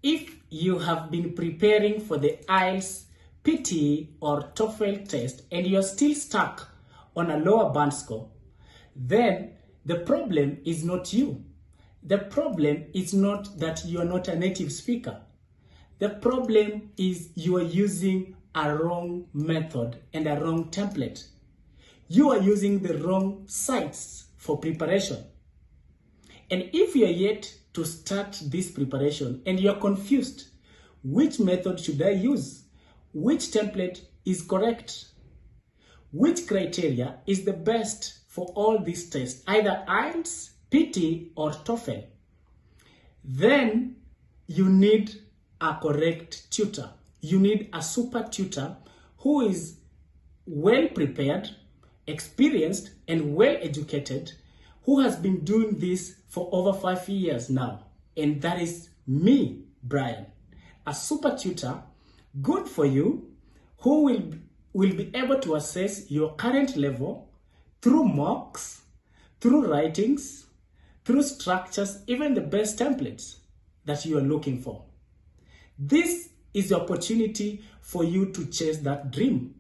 If you have been preparing for the IELTS, PTE or TOEFL test and you're still stuck on a lower band score, then the problem is not you. The problem is not that you are not a native speaker. The problem is you are using a wrong method and a wrong template. You are using the wrong sites for preparation. And if you are yet to start this preparation and you are confused, which method should I use? Which template is correct? Which criteria is the best for all these tests, either IELTS, PTE or TOEFL? Then you need a correct tutor. You need a super tutor who is well prepared, experienced and well educated, who has been doing this for over 5 years now. And that is me, Brian. A super tutor, good for you, who will be able to assess your current level through mocks, through writings, through structures, even the best templates that you are looking for. This is the opportunity for you to chase that dream.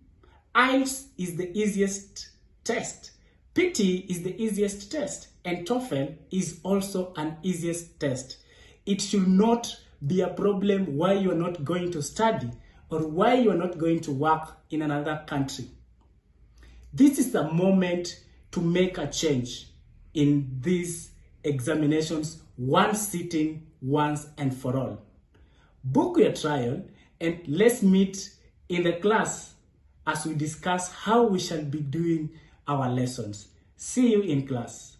IELTS is the easiest test. PTE is the easiest test. And TOEFL is also an easiest test. It should not be a problem why you are not going to study or why you are not going to work in another country. This is the moment to make a change in these examinations, one sitting, once and for all. Book your trial and let's meet in the class as we discuss how we shall be doing our lessons. See you in class.